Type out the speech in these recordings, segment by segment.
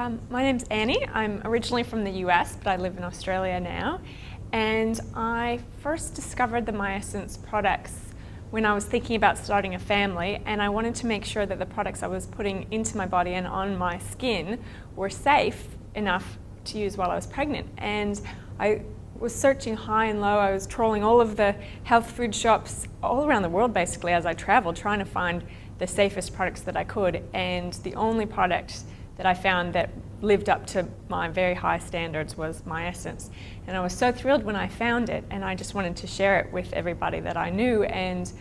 My name's Annie. I'm originally from the US, but I live in Australia now. And I first discovered the MyEssence products when I was thinking about starting a family, and I wanted to make sure that the products I was putting into my body and on my skin were safe enough to use while I was pregnant. And I was searching high and low. I was trawling all of the health food shops all around the world basically as I traveled, trying to find the safest products that I could. And the only product that I found that lived up to my very high standards was MyEssence. And I was so thrilled when I found it, and I just wanted to share it with everybody that I knew. And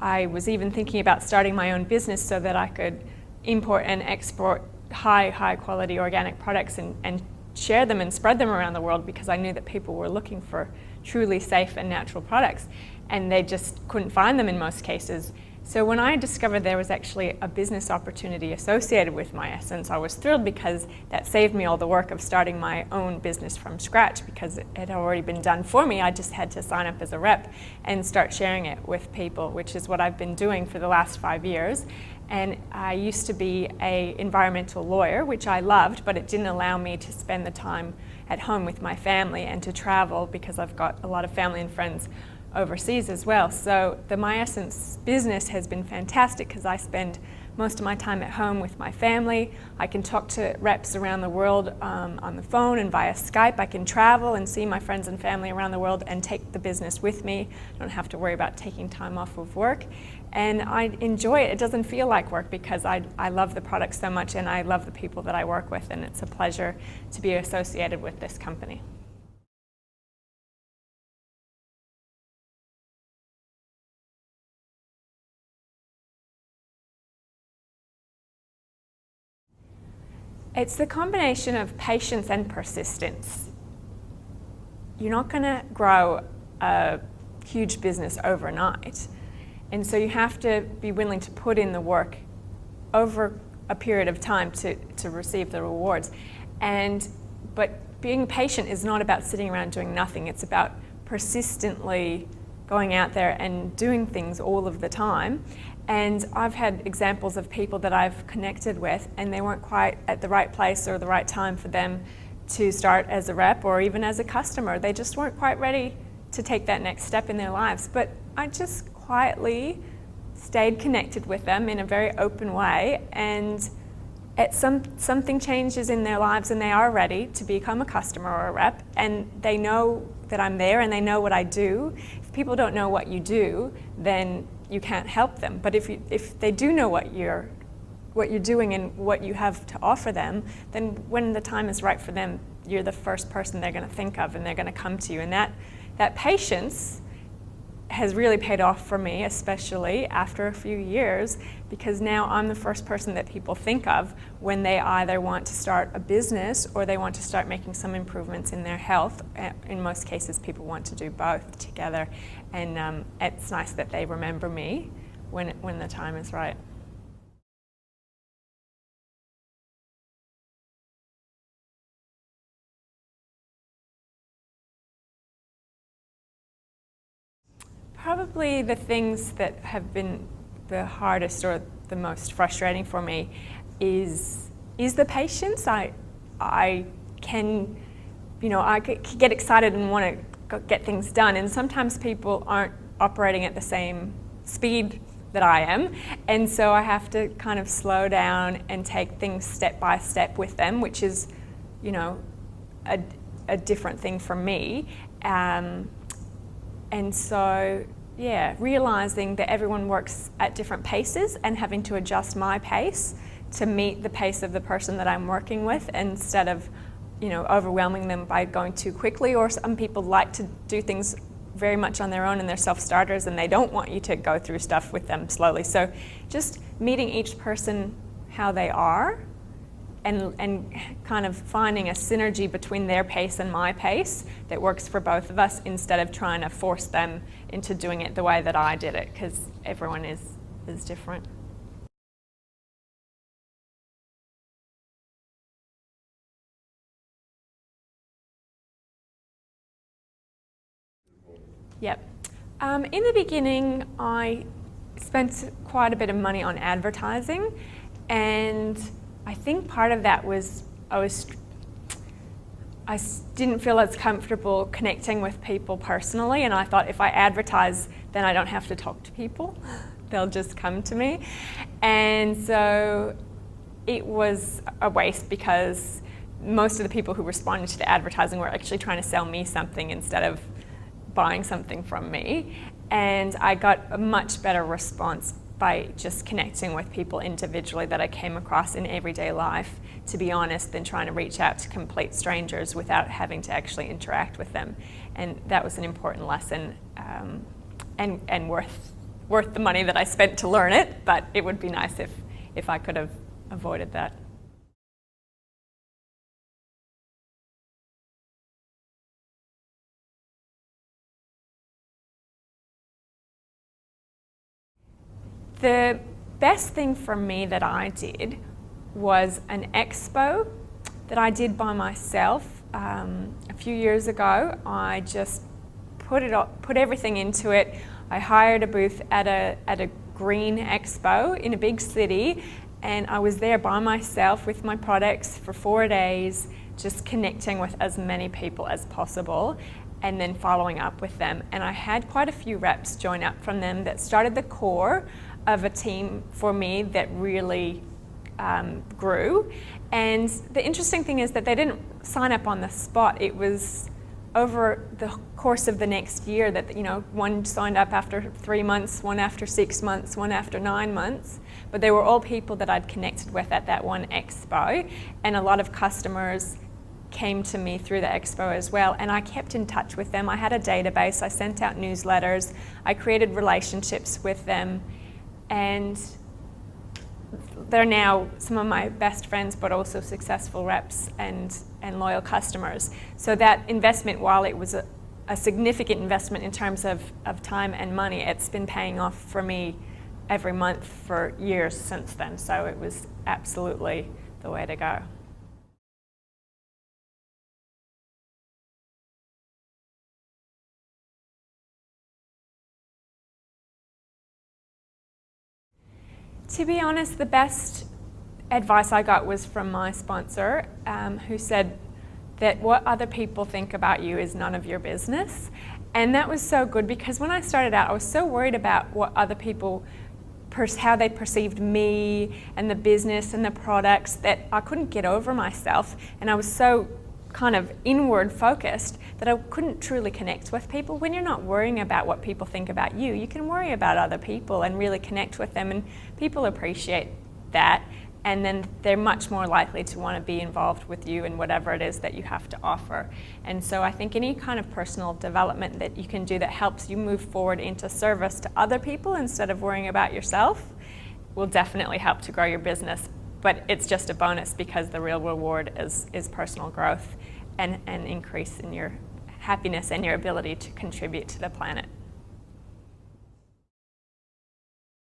I was even thinking about starting my own business so that I could import and export high quality organic products and share them and spread them around the world, because I knew that people were looking for truly safe and natural products, and they just couldn't find them in most cases. So when I discovered there was actually a business opportunity associated with MyEssence, I was thrilled, because that saved me all the work of starting my own business from scratch, because it had already been done for me. I just had to sign up as a rep and start sharing it with people, which is what I've been doing for the last 5 years. And I used to be an environmental lawyer, which I loved, but it didn't allow me to spend the time at home with my family and to travel, because I've got a lot of family and friends overseas as well. So the MyEssence business has been fantastic, because I spend most of my time at home with my family. I can talk to reps around the world on the phone and via Skype. I can travel and see my friends and family around the world and take the business with me. I don't have to worry about taking time off of work. And I enjoy it. It doesn't feel like work, because I love the product so much, and I love the people that I work with, and it's a pleasure to be associated with this company. It's the combination of patience and persistence. You're not going to grow a huge business overnight. And so you have to be willing to put in the work over a period of time to receive the rewards. But being patient is not about sitting around doing nothing. It's about persistently going out there and doing things all of the time. And I've had examples of people that I've connected with, and they weren't quite at the right place or the right time for them to start as a rep or even as a customer. They just weren't quite ready to take that next step in their lives. But I just quietly stayed connected with them in a very open way, and something changes in their lives and they are ready to become a customer or a rep, and they know that I'm there and they know what I do. If people don't know what you do, then you can't help them. But if they do know what you're doing and what you have to offer them, then when the time is right for them, you're the first person they're going to think of, and they're going to come to you. And that patience has really paid off for me, especially after a few years, because now I'm the first person that people think of when they either want to start a business or they want to start making some improvements in their health. In most cases, people want to do both together, and it's nice that they remember me when the time is right. Probably the things that have been the hardest or the most frustrating for me is the patience. I can get excited and want to get things done, and sometimes people aren't operating at the same speed that I am, and so I have to kind of slow down and take things step by step with them, which is, a different thing for me. And so, realizing that everyone works at different paces and having to adjust my pace to meet the pace of the person that I'm working with, instead of, overwhelming them by going too quickly. Or some people like to do things very much on their own, and they're self-starters, and they don't want you to go through stuff with them slowly. So just meeting each person how they are, and kind of finding a synergy between their pace and my pace that works for both of us, instead of trying to force them into doing it the way that I did it, because everyone is different. Yep. In the beginning, I spent quite a bit of money on advertising, and I think part of that was didn't feel as comfortable connecting with people personally, and I thought if I advertise, then I don't have to talk to people. They'll just come to me. And so it was a waste because most of the people who responded to the advertising were actually trying to sell me something instead of buying something from me. And I got a much better response by just connecting with people individually that I came across in everyday life, to be honest, than trying to reach out to complete strangers without having to actually interact with them. And that was an important lesson, and worth the money that I spent to learn it, but it would be nice if I could have avoided that. The best thing for me that I did was an expo that I did by myself a few years ago. I just put everything into it. I hired a booth at a green expo in a big city, and I was there by myself with my products for 4 days, just connecting with as many people as possible and then following up with them. And I had quite a few reps join up from them that started the core of a team for me that really grew. And the interesting thing is that they didn't sign up on the spot. It was over the course of the next year that, one signed up after 3 months, one after 6 months, one after 9 months. But they were all people that I'd connected with at that one expo. And a lot of customers came to me through the expo as well, and I kept in touch with them. I had a database, I sent out newsletters, I created relationships with them, and they're now some of my best friends, but also successful reps and loyal customers. So that investment, while it was a significant investment in terms of time and money, it's been paying off for me every month for years since then. So it was absolutely the way to go. To be honest, the best advice I got was from my sponsor, who said that what other people think about you is none of your business. And that was so good, because when I started out, I was so worried about what other people, how they perceived me and the business and the products, that I couldn't get over myself. And I was so kind of inward focused that I couldn't truly connect with people. When you're not worrying about what people think about you, you can worry about other people and really connect with them, and people appreciate that, and then they're much more likely to want to be involved with you in whatever it is that you have to offer. And so I think any kind of personal development that you can do that helps you move forward into service to other people instead of worrying about yourself will definitely help to grow your business. But it's just a bonus, because the real reward is personal growth and increase in your happiness and your ability to contribute to the planet.